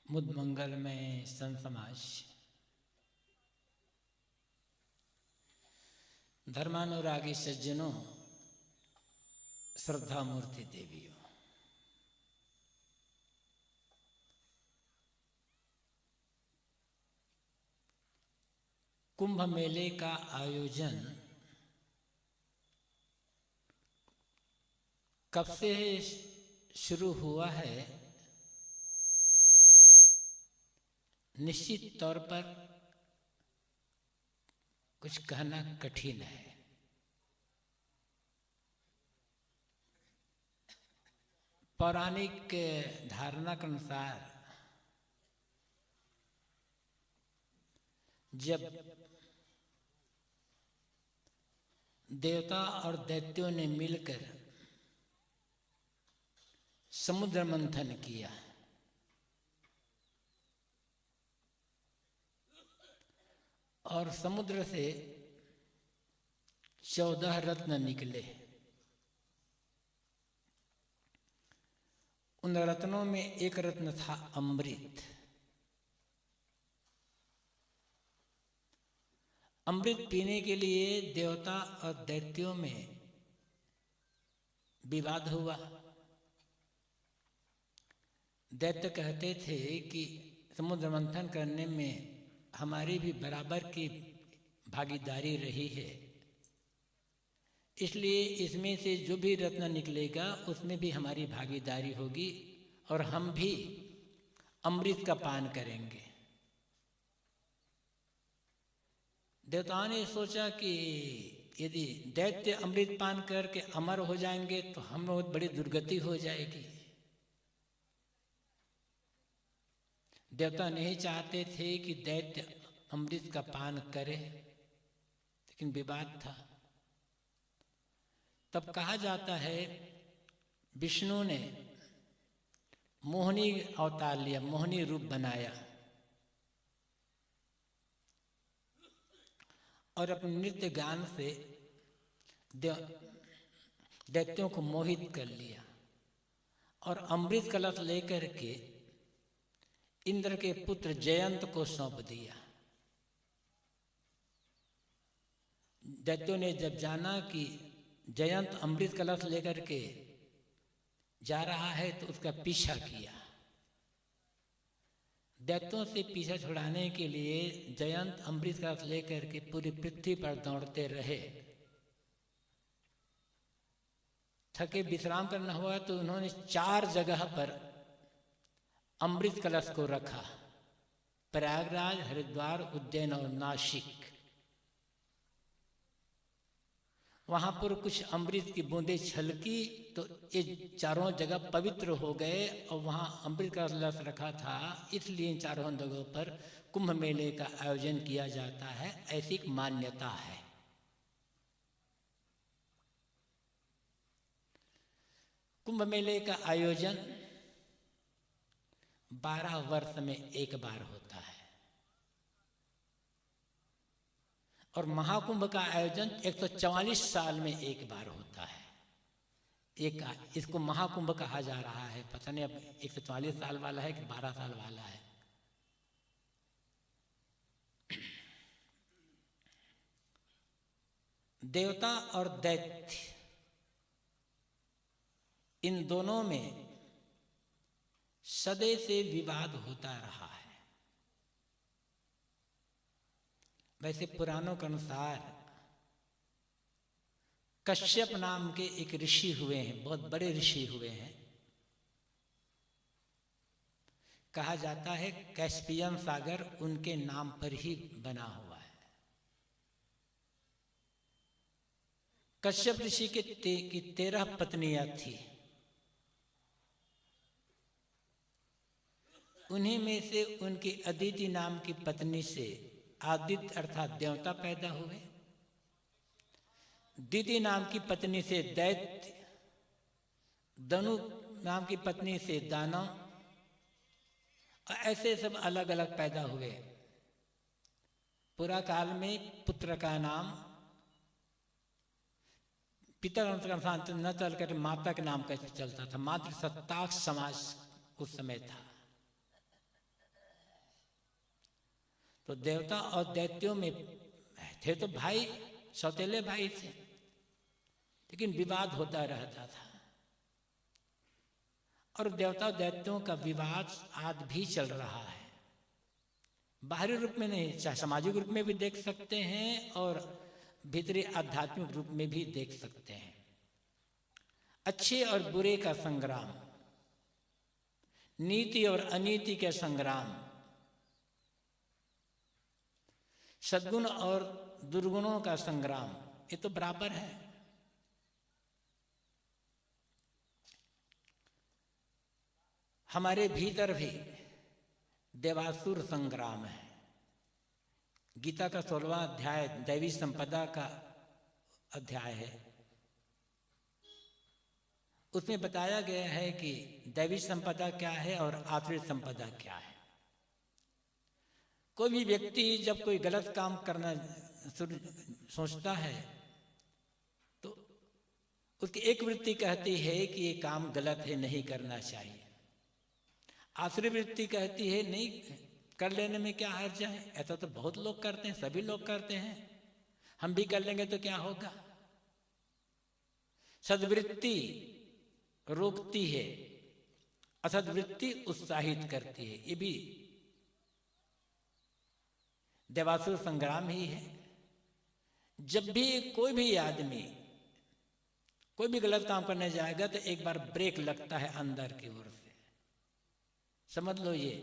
मुद मंगल में संत समाज, धर्मानुरागी सज्जनों, श्रद्धा मूर्ति देवियों, कुंभ मेले का आयोजन कब से शुरू हुआ है, निश्चित तौर पर कुछ कहना कठिन है। पौराणिक धारणा के अनुसार जब देवता और दैत्यों ने मिलकर समुद्र मंथन किया और समुद्र से 14 रत्न निकले, उन रत्नों में एक रत्न था अमृत। अमृत पीने के लिए देवता और दैत्यों में विवाद हुआ। दैत्य कहते थे कि समुद्र मंथन करने में हमारी भी बराबर की भागीदारी रही है, इसलिए इसमें से जो भी रत्न निकलेगा उसमें भी हमारी भागीदारी होगी और हम भी अमृत का पान करेंगे। देवताओं ने सोचा कि यदि दैत्य अमृत पान करके अमर हो जाएंगे तो हम बहुत बड़ी दुर्गति हो जाएगी। देवता नहीं चाहते थे कि दैत्य अमृत का पान करे, लेकिन विवाद था। तब कहा जाता है विष्णु ने मोहिनी अवतार लिया, मोहिनी रूप बनाया और अपने नृत्य गान से दैत्यों को मोहित कर लिया और अमृत कलश लेकर के इंद्र के पुत्र जयंत को सौंप दिया। दैत्यों ने जब जाना कि जयंत अमृत कलश लेकर के जा रहा है तो उसका पीछा किया। दैत्यों से पीछा छुड़ाने के लिए जयंत अमृत कलश लेकर के पूरी पृथ्वी पर दौड़ते रहे। थके विश्राम करना हुआ तो उन्होंने 4 जगह पर अमृत कलश को रखा, प्रयागराज, हरिद्वार, उज्जैन और नासिक। वहां पर कुछ अमृत की बूंदें छलकी तो ये चारों जगह पवित्र हो गए और वहां अमृत का कलश रखा था, इसलिए इन चारों जगहों पर कुंभ मेले का आयोजन किया जाता है, ऐसी एक मान्यता है। कुंभ मेले का आयोजन 12 वर्ष में एक बार होता है और महाकुंभ का आयोजन 144 साल में एक बार होता है। इसको महाकुंभ कहा जा रहा है, पता नहीं अब 144 साल वाला है कि 12 साल वाला है। देवता और दैत्य इन दोनों में सदैव से विवाद होता रहा है। वैसे पुराणों के अनुसार कश्यप नाम के एक ऋषि हुए हैं, बहुत बड़े ऋषि हुए हैं। कहा जाता है कैस्पियन सागर उनके नाम पर ही बना हुआ है। कश्यप ऋषि की 13 पत्नियां थी। उन्हीं में से उनकी अदिति नाम की पत्नी से आदित्य अर्थात देवता पैदा हुए। दिति नाम की पत्नी से दैत्य, दनु नाम की पत्नी से दानव, ऐसे सब अलग अलग पैदा हुए। पूरा काल में पुत्र का नाम पिता का न चलकर माता के नाम का चलता था। मातृ सत्ताक समाज उस समय था। तो देवता और दैत्यों में थे तो भाई, सौतेले भाई थे, लेकिन विवाद होता रहता था। और देवता दैत्यों का विवाद आज भी चल रहा है। बाहरी रूप में नहीं, चाहे सामाजिक रूप में भी देख सकते हैं और भीतरी आध्यात्मिक रूप में भी देख सकते हैं। अच्छे और बुरे का संग्राम, नीति और अनीति के संग्राम, सद्गुण और दुर्गुणों का संग्राम, ये तो बराबर है। हमारे भीतर भी देवासुर संग्राम है। गीता का 16वां अध्याय दैवी संपदा का अध्याय है। उसमें बताया गया है कि दैवी संपदा क्या है और आसुरी संपदा क्या है। कोई भी व्यक्ति जब कोई गलत काम करना सोचता है तो उसकी एक वृत्ति कहती है कि ये काम गलत है, नहीं करना चाहिए। आसुरी वृत्ति कहती है नहीं, कर लेने में क्या हर्ज है, ऐसा तो बहुत लोग करते हैं, सभी लोग करते हैं, हम भी कर लेंगे तो क्या होगा। सद्वृत्ति रोकती है, असद्वृत्ति उत्साहित करती है। ये भी देवासुर संग्राम ही है। जब भी कोई भी आदमी कोई भी गलत काम करने जाएगा तो एक बार ब्रेक लगता है अंदर की ओर से। समझ लो ये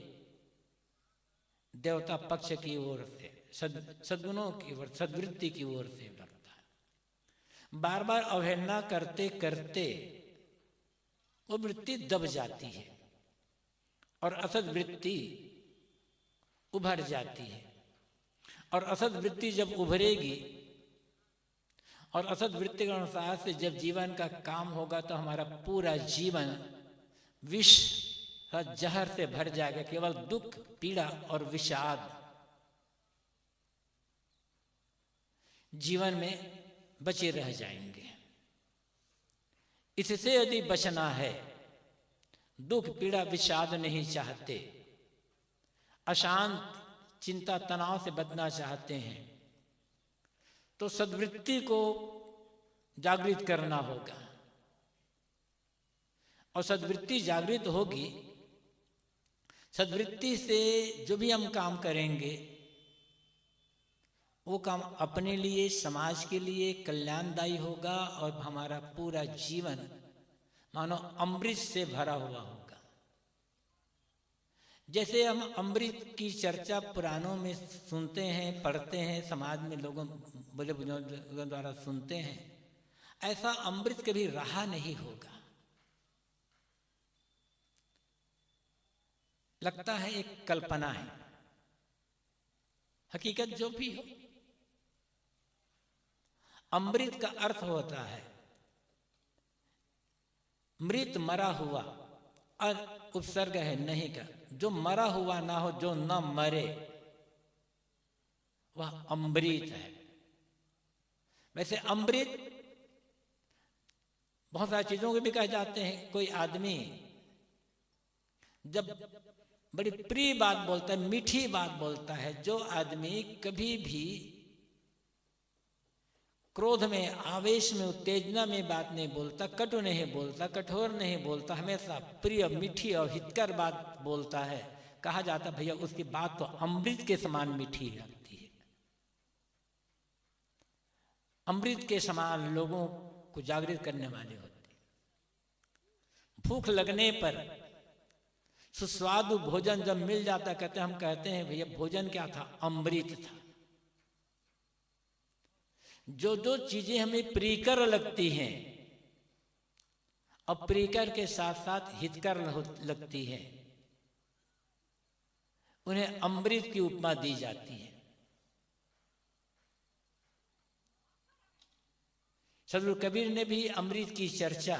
देवता पक्ष की ओर से, सद्गुणों की ओर, सद्वृत्ति की ओर से लगता है। बार बार अवहेलना करते करते वो वृत्ति दब जाती है और असद वृत्ति उभर जाती है। और असद वृत्ति जब उभरेगी और असद वृत्ति के अनुसार से जब जीवन का काम होगा तो हमारा पूरा जीवन विष जहर से भर जाएगा। केवल दुख, पीड़ा और विषाद जीवन में बचे रह जाएंगे। इससे यदि बचना है, दुख, पीड़ा, विषाद नहीं चाहते, अशांत चिंता तनाव से बचना चाहते हैं, तो सद्वृत्ति को जागृत करना होगा। और सद्वृत्ति जागृत होगी, सद्वृत्ति से जो भी हम काम करेंगे वो काम अपने लिए, समाज के लिए कल्याणदायी होगा और हमारा पूरा जीवन मानो अमृत से भरा हुआ होगा। जैसे हम अमृत की चर्चा पुराणों में सुनते हैं, पढ़ते हैं, समाज में लोगों बड़े बुजुर्गों द्वारा सुनते हैं, ऐसा अमृत कभी रहा नहीं होगा। लगता है एक कल्पना है, हकीकत जो भी हो। अमृत का अर्थ होता है मृत, मरा हुआ, और उपसर्ग है नहीं का। जो मरा हुआ ना हो, जो न मरे, वह अमृत है। वैसे अमृत बहुत सारी चीजों के भी कहे जाते हैं। कोई आदमी जब बड़ी प्रिय बात बोलता है, मीठी बात बोलता है, जो आदमी कभी भी क्रोध में, आवेश में, उत्तेजना में बात नहीं बोलता, कटु नहीं बोलता, कठोर नहीं बोलता, हमेशा प्रिय, मीठी और हितकर बात बोलता है, कहा जाता भैया उसकी बात तो अमृत के समान मीठी लगती है। अमृत के समान लोगों को जागृत करने वाले होते हैं। भूख लगने पर सुस्वादु भोजन जब मिल जाता, हम कहते हैं भैया भोजन क्या था, अमृत था। जो जो चीजें हमें प्रियकर लगती हैं, अप्रियकर के साथ साथ हितकर लगती हैं, उन्हें अमृत की उपमा दी जाती है। सदगुरु कबीर ने भी अमृत की चर्चा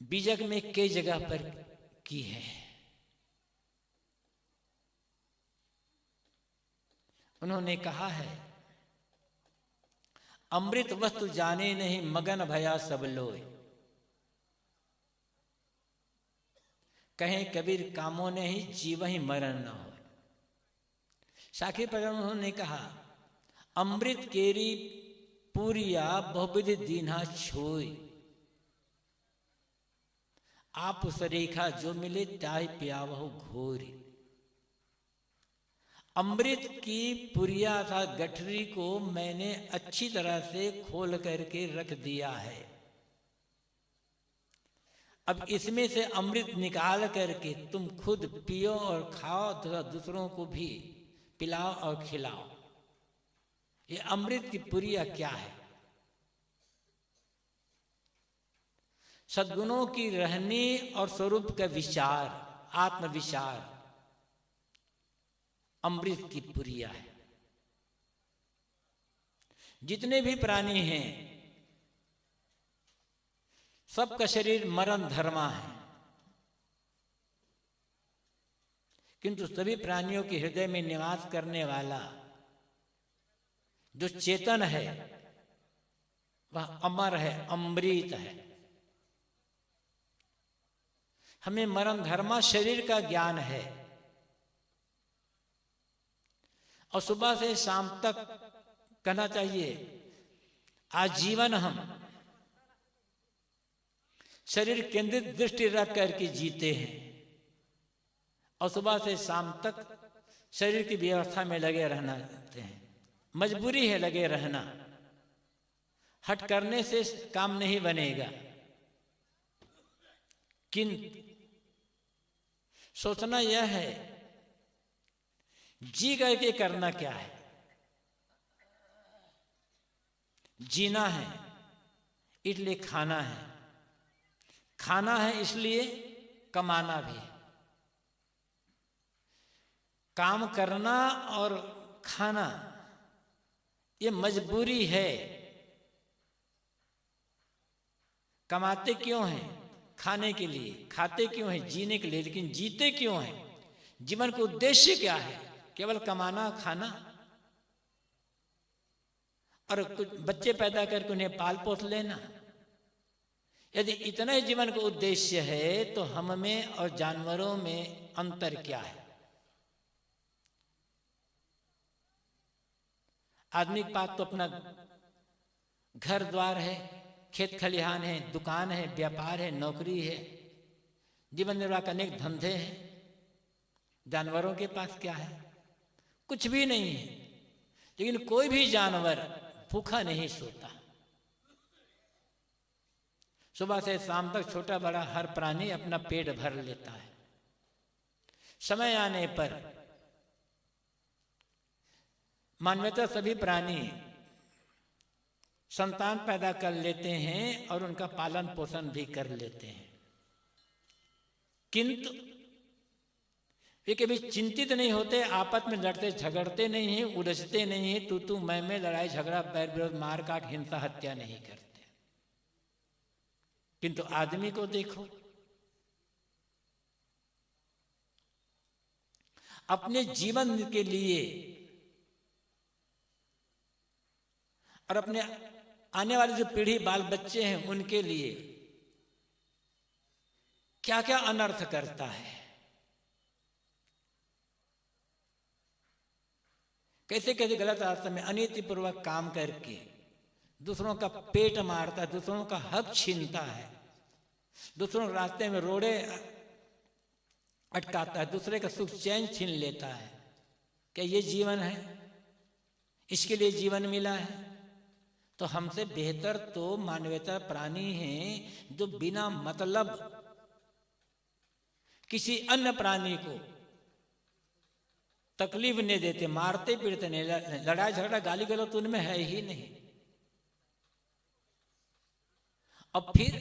बीजक में कई जगह पर की है। उन्होंने कहा है, अमृत वस्तु जाने नहीं, मगन भया सब लोय। कहें कबीर कामों ने ही जीवहि मरण न हो। साखी पर उन्होंने कहा, अमृत केरी पूरिया बहुविधि दीन्हा छोई, आप उस रेखा जो मिले त्याहि पियावहु घोरी। अमृत की पुरिया था गठरी को मैंने अच्छी तरह से खोल करके रख दिया है। अब इसमें से अमृत निकाल करके तुम खुद पियो और खाओ तथा दूसरों को भी पिलाओ और खिलाओ। ये अमृत की पुरिया क्या है? सद्गुणों की रहनी और स्वरूप का विचार, आत्मविचार अमृत की पुरिया है। जितने भी प्राणी हैं सबका शरीर मरण धर्मा है, किंतु सभी प्राणियों के हृदय में निवास करने वाला जो चेतन है वह अमर है, अमृत है। हमें मरण धर्मा शरीर का ज्ञान है और सुबह से शाम तक कहना चाहिए आजीवन हम शरीर केंद्रित दृष्टि रख करके जीते हैं और सुबह से शाम तक शरीर की व्यवस्था में लगे रहना चाहते हैं। मजबूरी है लगे रहना, हट करने से काम नहीं बनेगा। किंतु सोचना यह है जी करके करना क्या है। जीना है इसलिए खाना है, खाना है इसलिए कमाना भी है। काम करना और खाना ये मजबूरी है। कमाते क्यों हैं? खाने के लिए। खाते क्यों हैं? जीने के लिए। लेकिन जीते क्यों हैं? जीवन का उद्देश्य क्या है? केवल कमाना खाना और कुछ बच्चे पैदा करके उन्हें पाल पोस लेना? यदि इतना ही जीवन का उद्देश्य है तो हम में और जानवरों में अंतर क्या है? आदमी के पास तो अपना घर द्वार है, खेत खलिहान है, दुकान है, व्यापार है, नौकरी है, जीवन निर्वाह के अनेक धंधे हैं। जानवरों के पास क्या है? कुछ भी नहीं है। लेकिन कोई भी जानवर भूखा नहीं सोता। सुबह से शाम तक छोटा बड़ा हर प्राणी अपना पेट भर लेता है। समय आने पर मानवता सभी प्राणी संतान पैदा कर लेते हैं और उनका पालन पोषण भी कर लेते हैं, किंतु वे कभी चिंतित नहीं होते, आपस में लड़ते झगड़ते नहीं हैं, उलझते नहीं हैं, तू मैं लड़ाई झगड़ा बैर विरोध मार काट हिंसा हत्या नहीं करते। किंतु आदमी को देखो, अपने जीवन के लिए और अपने आने वाली जो पीढ़ी बाल बच्चे हैं उनके लिए क्या क्या अनर्थ करता है, कैसे कैसे गलत रास्ते में अनीतिपूर्वक काम करके दूसरों का पेट मारता है, दूसरों का हक छीनता है, दूसरों के रास्ते में रोड़े अटकाता है, दूसरे का सुख चैन छीन लेता है। क्या ये जीवन है? इसके लिए जीवन मिला है? तो हमसे बेहतर तो मानवता प्राणी हैं जो बिना मतलब किसी अन्य प्राणी को तकलीफ नहीं देते, मारते पीड़ते नहीं, लड़ाई झगड़ा गाली गलौज तो उनमें है ही नहीं। अब फिर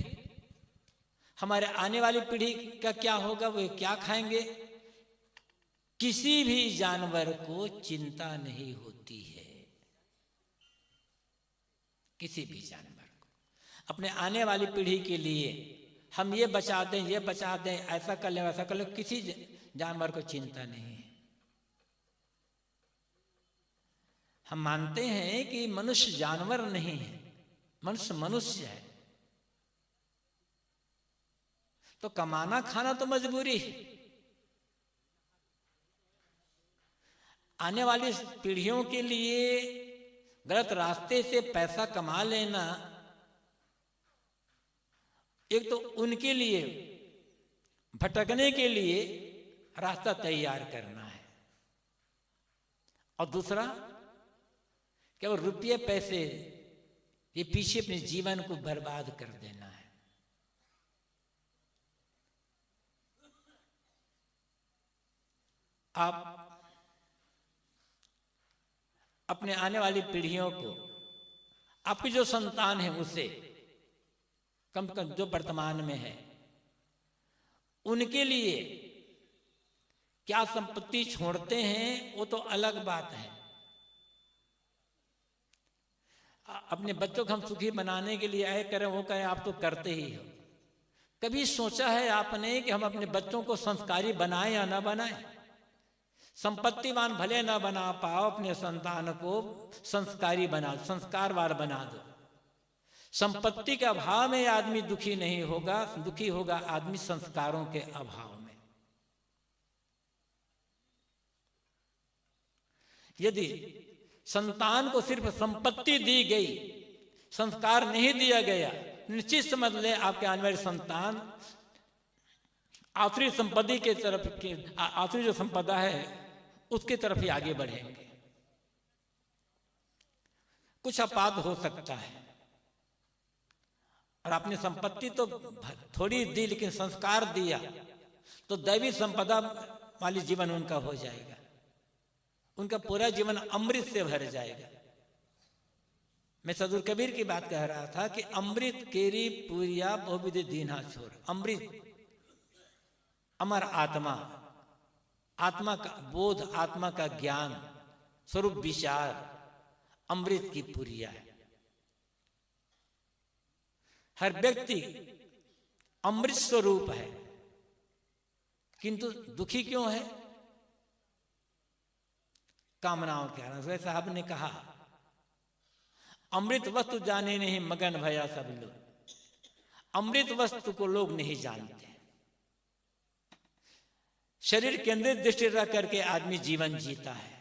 हमारे आने वाली पीढ़ी का क्या होगा? वे क्या खाएंगे? किसी भी जानवर को चिंता नहीं होती है, किसी भी जानवर को। अपने आने वाली पीढ़ी के लिए हम ये बचा दें, ये बचा दें, ऐसा कर लें, वैसा कर लें, किसी जानवर को चिंता नहीं है। हम मानते हैं कि मनुष्य जानवर नहीं है, मनुष्य मनुष्य है। तो कमाना खाना तो मजबूरी है। आने वाली पीढ़ियों के लिए गलत रास्ते से पैसा कमा लेना एक तो उनके लिए भटकने के लिए रास्ता तैयार करना है, और दूसरा केवल रुपये पैसे ये पीछे अपने जीवन को बर्बाद कर देना है। आप अपने आने वाली पीढ़ियों को, आपकी जो संतान है उसे कम से कम जो वर्तमान में है उनके लिए क्या संपत्ति छोड़ते हैं वो तो अलग बात है। अपने बच्चों को हम सुखी बनाने के लिए आए करें वो करें, आप तो करते ही हो। कभी सोचा है आपने कि हम अपने बच्चों को संस्कारी बनाएं या ना बनाएं? संपत्तिवान भले ना बना पाओ, अपने संतान को संस्कारी बना, संस्कारवान बना दो। संपत्ति के अभाव में आदमी दुखी नहीं होगा, दुखी होगा आदमी संस्कारों के अभाव में। यदि संतान को सिर्फ संपत्ति दी गई, संस्कार नहीं दिया गया, निश्चित समझ ले आपके आने वाले संतान आसुरी संपत्ति के तरफ की, आसुरी जो संपदा है उसके तरफ ही आगे बढ़ेंगे। कुछ आपात हो सकता है, और आपने संपत्ति तो थोड़ी दी लेकिन संस्कार दिया तो दैवी संपदा वाली जीवन उनका हो जाएगा, उनका पूरा जीवन अमृत से भर जाएगा। मैं सदुर कबीर की बात कह रहा था कि अमृत केरी पूरिया बहुविधि दीना छोर। अमृत अमर आत्मा, आत्मा का बोध, आत्मा का ज्ञान, स्वरूप विचार अमृत की पुरिया है। हर व्यक्ति अमृत स्वरूप है, किंतु दुखी क्यों है? कामनाओं के कारण। वैसे साहब ने कहा अमृत वस्तु जाने नहीं मगन भया सब लोग। अमृत वस्तु को लोग नहीं जानते। शरीर केंद्रित दृष्टि रख करके आदमी जीवन जीता है,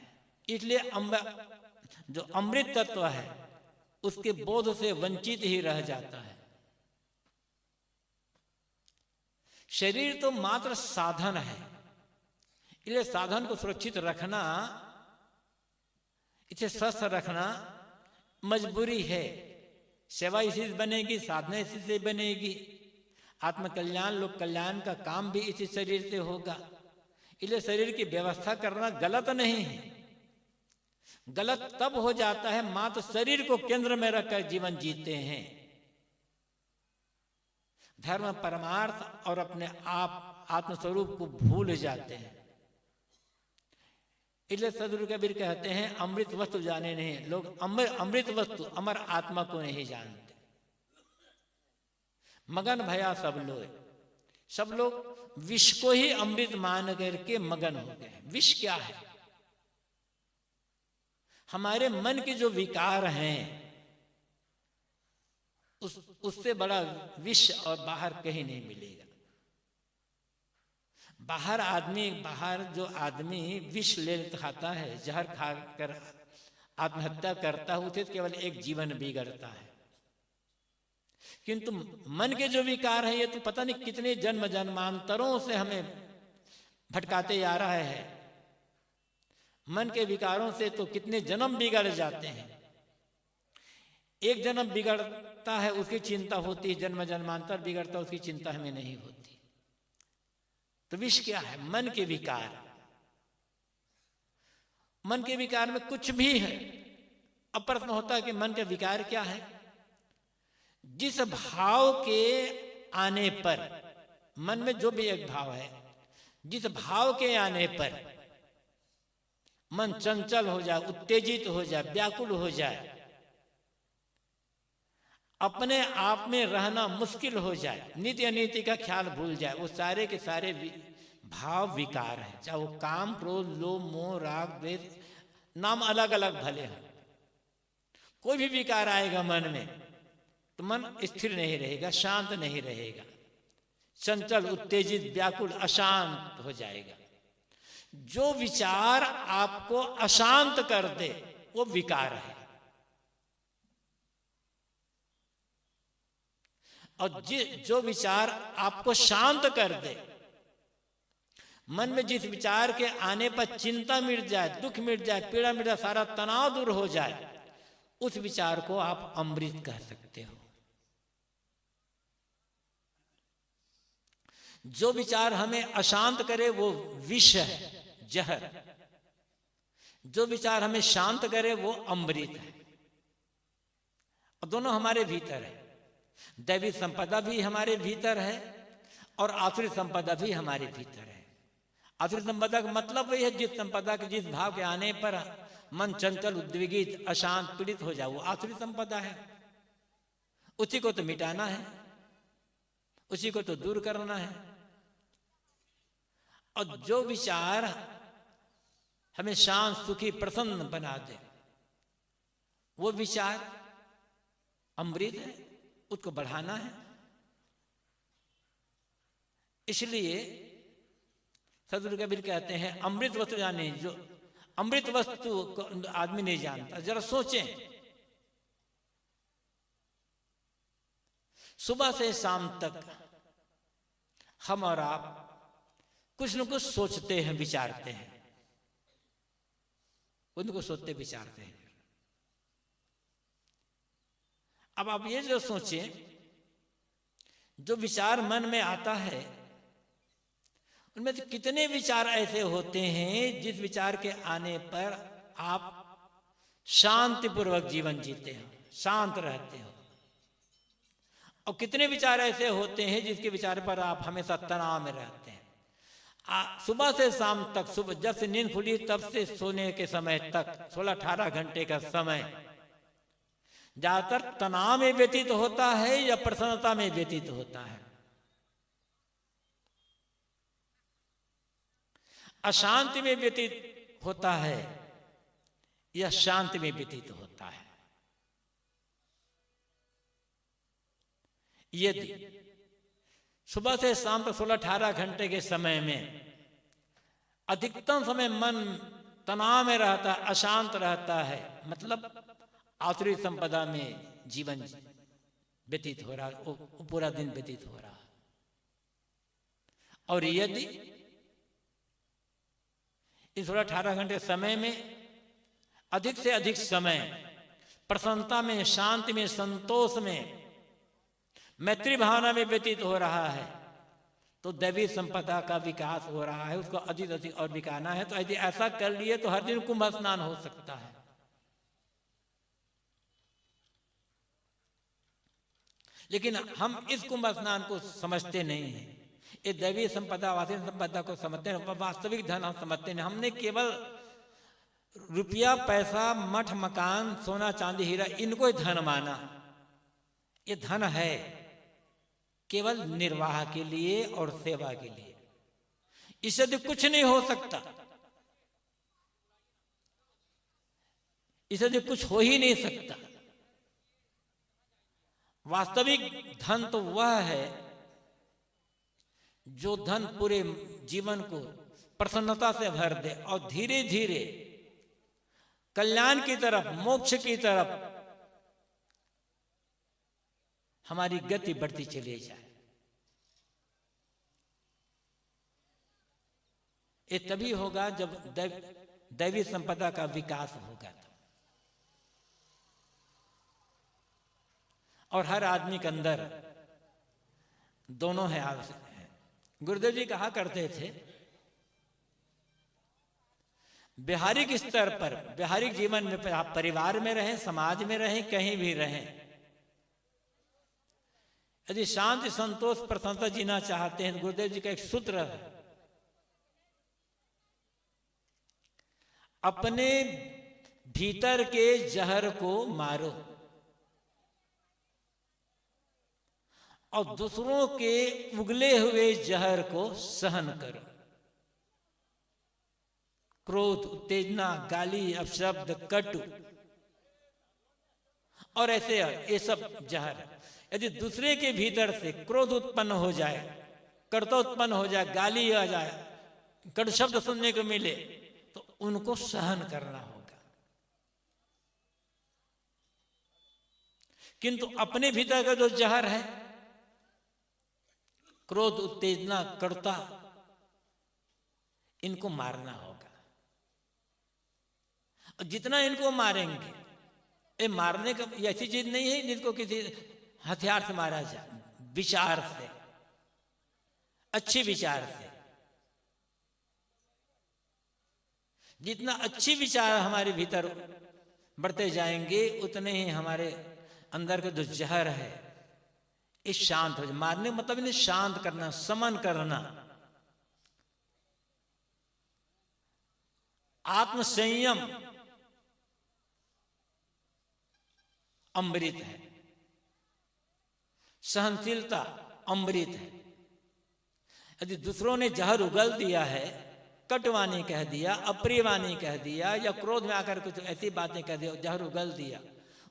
इसलिए जो अमृत तत्व है उसके बोध से वंचित ही रह जाता है। शरीर तो मात्र साधन है, इसलिए साधन को सुरक्षित रखना, इसे स्वस्थ रखना मजबूरी है। सेवा इसी से बनेगी, साधना इसी से बनेगी, आत्मकल्याण लोक कल्याण का काम भी इसी शरीर से होगा। इसलिए शरीर की व्यवस्था करना गलत नहीं है। गलत तब हो जाता है मात्र शरीर को केंद्र में रखकर जीवन जीते हैं। धर्म, परमार्थ और अपने आप आत्मस्वरूप को भूल जाते हैं। इसलिए सदगुरु कबीर कहते हैं अमृत वस्तु जाने नहीं। लोग अमृत वस्तु अमर आत्मा को नहीं जानते। मगन भया सब लोग, सब लोग विष को ही अमृत मान करके मगन हो गए। विष क्या है? हमारे मन के जो विकार हैं उससे बड़ा विष और बाहर कहीं नहीं मिलेगा। बाहर जो आदमी विष ले खाता है, जहर खाकर आत्महत्या करता है, उसे केवल एक जीवन बिगड़ता है। किंतु मन के जो विकार है ये तो पता नहीं कितने जन्म जन्मांतरों से हमें भटकाते आ रहा है। मन के विकारों से तो कितने जन्म बिगड़ जाते हैं। एक जन्म बिगड़ता है उसकी चिंता होती है, जन्म जन्मांतर बिगड़ता है उसकी चिंता हमें नहीं होती। तो विष क्या है? मन के विकार। मन के विकार में कुछ भी है। अब प्रश्न होता है कि मन का विकार क्या है? जिस भाव के आने पर, मन में जो भी एक भाव है, जिस भाव के आने पर मन चंचल हो जाए, उत्तेजित हो जाए, व्याकुल हो जाए, अपने आप में रहना मुश्किल हो जाए, नीति अनीति का ख्याल भूल जाए, वो सारे के सारे भाव विकार हैं। चाहे वो काम, क्रोध, लोभ, मोह, राग, द्वेष, नाम अलग अलग भले हैं। कोई भी विकार आएगा मन में तो मन स्थिर नहीं रहेगा, शांत नहीं रहेगा। चंचल, उत्तेजित, व्याकुल, अशांत हो जाएगा। जो विचार आपको अशांत कर दे वो विकार है, और जो विचार आपको शांत कर दे, मन में जिस विचार के आने पर चिंता मिट जाए, दुख मिट जाए, पीड़ा मिट जाए, सारा तनाव दूर हो जाए, उस विचार को आप अमृत कह सकते हो। जो विचार हमें अशांत करे वो विष है, जहर। जो विचार हमें शांत करे वो अमृत है। और दोनों हमारे भीतर है। दैवी संपदा भी हमारे भीतर है और आसुरी संपदा भी हमारे भीतर है। आसुरी संपदा का मतलब वही है जिस संपदा के जिस भाव के आने पर मन चंचल, उद्विगित, अशांत, पीड़ित हो जाए, वो आसुरी संपदा है। उसी को तो मिटाना है, उसी को तो दूर करना है। और जो विचार हमें शांत, सुखी, प्रसन्न बना दे वो विचार अमृत है, उसको बढ़ाना है। इसलिए सदगुरु कबीर कहते हैं अमृत वस्तु जाने, जो अमृत वस्तु को आदमी नहीं जानता। जरा सोचें, सुबह से शाम तक हम और आप कुछ न कुछ सोचते हैं, विचारते हैं, उनको सोचते विचारते हैं। अब आप ये जो सोचें, जो विचार मन में आता है उनमें से कितने विचार ऐसे होते हैं जिस विचार के आने पर आप शांतिपूर्वक जीवन जीते हो, शांत रहते हो, और कितने विचार ऐसे होते हैं जिसके विचार पर आप हमेशा तनाव में रहते हैं। सुबह से शाम तक, सुबह जब से नींद खुली तब से सोने के समय तक 16-18 घंटे का समय ज्यादातर तनाव में व्यतीत होता है या प्रसन्नता में व्यतीत होता है? अशांति में व्यतीत होता है या शांति में व्यतीत होता है? यदि सुबह से शाम तक 16-18 घंटे के समय में अधिकतम समय मन तनाव में रहता है, अशांत रहता है, मतलब आसुरी संपदा में जीवन व्यतीत हो रहा है, वो पूरा दिन व्यतीत हो रहा है। और यदि इस 16-18 घंटे समय में अधिक से अधिक समय प्रसन्नता में, शांति में, संतोष में, मैत्री भावना में व्यतीत हो रहा है, तो दैवी संपदा का विकास हो रहा है। उसको अधिक अधिक और बिकाना है। तो यदि ऐसा कर लिए तो हर दिन कुंभ स्नान हो सकता है। लेकिन हम इस कुंभ स्नान को समझते नहीं हैं। ये दैवी संपदा, वास्तविक संपदा को समझते हैं, वास्तविक धन हम समझते नहीं। हमने केवल रुपया, पैसा, मठ, मकान, सोना, चांदी, हीरा, इनको ही धन माना। ये धन है केवल निर्वाह के लिए और सेवा के लिए, इससे तो कुछ नहीं हो सकता, इससे तो कुछ हो ही नहीं सकता। वास्तविक धन तो वह है जो धन पूरे जीवन को प्रसन्नता से भर दे और धीरे धीरे कल्याण की तरफ, मोक्ष की तरफ हमारी गति बढ़ती चली जाए। ये तभी होगा जब दैवी संपदा का विकास होगा। और हर आदमी के अंदर दोनों है आवश्यक है। गुरुदेव जी कहा करते थे, व्यवहारिक स्तर पर, व्यवहारिक जीवन में आप परिवार में रहें, समाज में रहें, कहीं भी रहें, यदि शांति, संतोष, प्रसन्नता जीना चाहते हैं, गुरुदेव जी का एक सूत्र है, अपने भीतर के जहर को मारो और दूसरों के उगले हुए जहर को सहन करो। क्रोध, उत्तेजना, गाली, अपशब्द, कटु और ऐसे ये सब जहर। यदि दूसरे के भीतर से क्रोध उत्पन्न हो जाए कड़ता उत्पन्न हो जाए, गाली आ जाए, कड़ शब्द सुनने को मिले, तो उनको सहन करना होगा। किंतु अपने भीतर का जो जहर है, क्रोध, उत्तेजना, कड़ता, इनको मारना होगा। और जितना इनको मारेंगे, ये मारने का ऐसी चीज नहीं है जिसको किसी हथियार से मारा जाए, विचार से, अच्छे विचार से। जितना अच्छी विचार हमारे भीतर बढ़ते जाएंगे, उतने ही हमारे अंदर का जो जहर है ये शांत हो जाए। मारने का मतलब इन्हें शांत करना, समन करना। आत्मसंयम अमृत है, सहनशीलता अमृत है। यदि दूसरों ने जहर उगल दिया है, कटवाणी कह दिया, अप्रियवाणी कह दिया, या क्रोध में आकर कुछ ऐसी बातें कह दिया, जहर उगल दिया,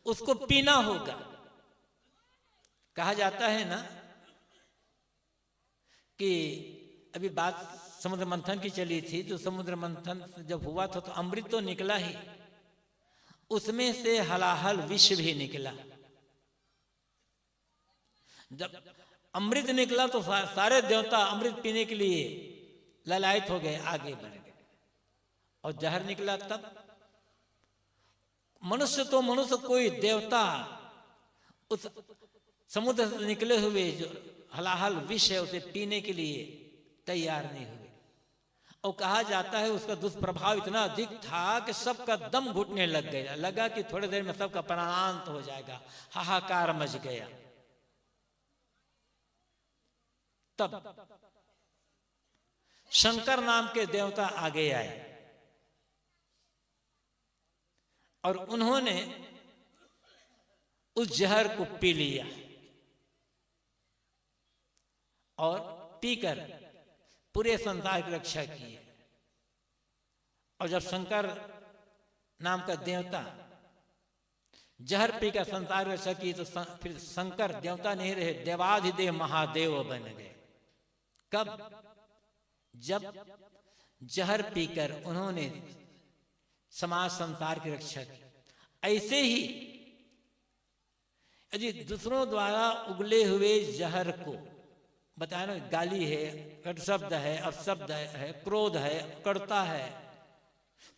उसको पीना होगा। कहा जाता है ना कि अभी बात समुद्र मंथन की चली थी, तो समुद्र मंथन जब हुआ था तो अमृत तो निकला ही, उसमें से हलाहल विष भी निकला। जब अमृत निकला तो सारे देवता अमृत पीने के लिए ललायत हो गए, आगे बढ़ गए। और जहर निकला तब मनुष्य तो मनुष्य, कोई देवता उस समुद्र से निकले हुए जो हलाहल विष है उसे पीने के लिए तैयार नहीं हुए। और कहा जाता है उसका दुष्प्रभाव इतना अधिक था कि सबका दम घुटने लग गया, लगा कि थोड़ी देर में सबका प्राणांत हो जाएगा, हाहाकार मच गया। तब शंकर नाम के देवता आगे आए और उन्होंने उस जहर को पी लिया और पीकर पूरे संसार की रक्षा की है। और जब शंकर नाम का देवता जहर पीकर संसार की रक्षा की, तो फिर शंकर देवता नहीं रहे, देवाधिदेव महादेव बन गए। कब? जब जहर पीकर उन्होंने समाज संसार की रक्षा की। ऐसे ही यदि दूसरों द्वारा उगले हुए जहर को बताया ना, गाली है, कट शब्द है, अपशब्द है, क्रोध है, कड़ता है,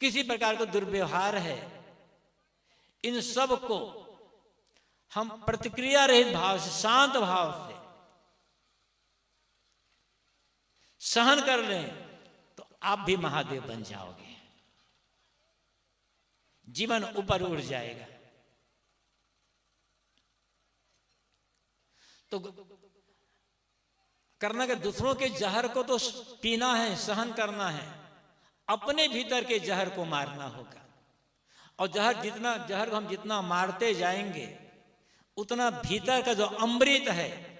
किसी प्रकार का दुर्व्यवहार है, इन सब को हम प्रतिक्रिया रहित भाव से, शांत भाव से सहन कर लें तो आप भी महादेव बन जाओगे, जीवन ऊपर उड़ जाएगा। तो करना कि दूसरों के जहर को तो पीना है, सहन करना है, अपने भीतर के जहर को मारना होगा। और जहर को हम जितना मारते जाएंगे, उतना भीतर का जो अमृत है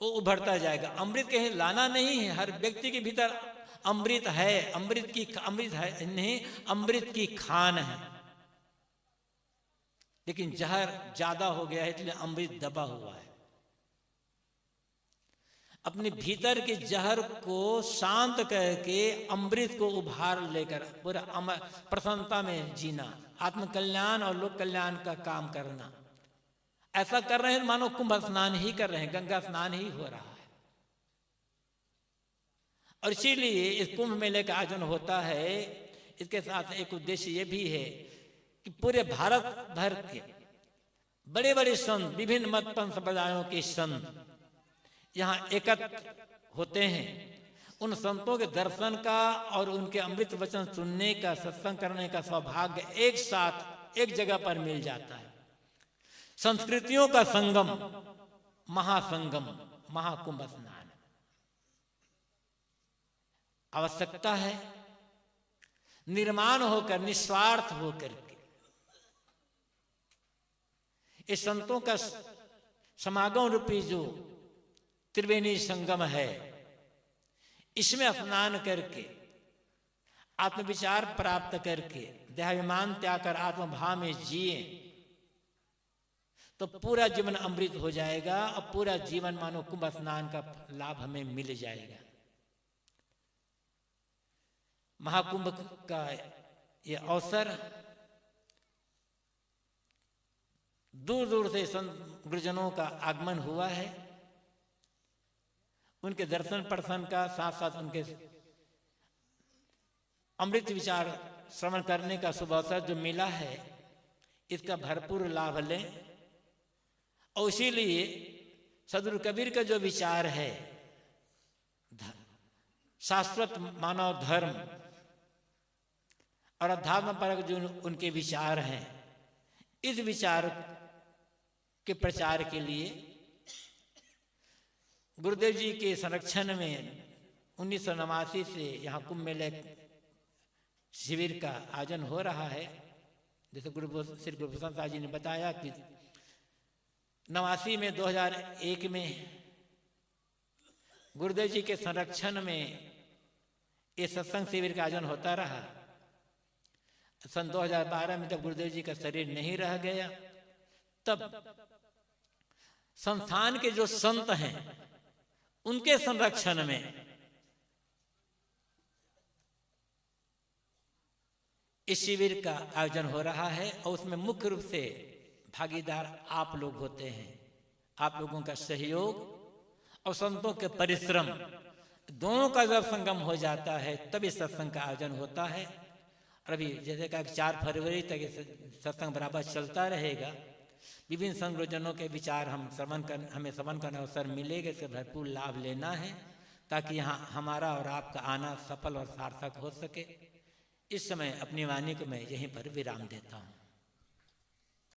वो उभरता जाएगा। अमृत कहीं लाना नहीं है, हर व्यक्ति के भीतर अमृत है, अमृत की खान है। लेकिन जहर ज्यादा हो गया है, इसलिए अमृत दबा हुआ है। अपने भीतर के जहर को शांत करके अमृत को उभार लेकर पूरा प्रसन्नता में जीना, आत्मकल्याण और लोक कल्याण का काम करना। ऐसा कर रहे हैं मानो कुंभ स्नान ही कर रहे हैं, गंगा स्नान ही हो रहा है। और इसीलिए इस कुंभ मेले का आयोजन होता है। इसके साथ एक उद्देश्य ये भी है कि पूरे भारत भर के बड़े बड़े संत, विभिन्न मत पंथ संप्रदायों के संत यहाँ एकत्र होते हैं। उन संतों के दर्शन का और उनके अमृत वचन सुनने का, सत्संग करने का सौभाग्य एक साथ एक जगह पर मिल जाता है। संस्कृतियों का संगम, महासंगम, महाकुंभ स्नान। आवश्यकता है निर्माण होकर, निस्वार्थ होकर के इस संतों का समागम रूपी जो त्रिवेणी संगम है, इसमें स्नान करके आत्मविचार प्राप्त करके देहाभिमान त्याग कर आत्मभाव में जिए, तो पूरा जीवन अमृत हो जाएगा और पूरा जीवन मानो कुंभ स्नान का लाभ हमें मिल जाएगा। महाकुंभ का ये अवसर दूर दूर से संत गुरुजनों का आगमन हुआ है। उनके दर्शन प्रदर्शन का साथ साथ उनके अमृत विचार श्रवण करने का शुभ अवसर जो मिला है, इसका भरपूर लाभ लें। और इसीलिए सदगुरु कबीर का जो विचार है, शाश्वत मानव धर्म और अध्यात्म परक जो उनके विचार हैं, इस विचार के प्रचार के लिए गुरुदेव जी के संरक्षण में 1989 से यहाँ कुंभ मेले शिविर का आयोजन हो रहा है। जैसे श्री गुरुप्रसाद साहब जी ने बताया कि 89 में 2001 में गुरुदेव जी के संरक्षण में ये सत्संग शिविर का आयोजन होता रहा। सन 2012 में जब गुरुदेव जी का शरीर नहीं रह गया, तब संस्थान के जो संत हैं उनके संरक्षण में इस शिविर का आयोजन हो रहा है। और उसमें मुख्य रूप से भागीदार आप लोग होते हैं। आप लोगों का सहयोग और संतों के परिश्रम दोनों का जब संगम हो जाता है तब इस सत्संग का आयोजन होता है। और अभी जैसे कहा 4 फरवरी तक सत्संग बराबर चलता रहेगा। विभिन्न संत गुरुजनों के विचार हमें श्रवण करने अवसर मिलेगा। इससे भरपूर लाभ लेना है ताकि यहाँ हमारा और आपका आना सफल और सार्थक हो सके। इस समय अपनी वाणी को मैं यहीं पर विराम देता हूँ।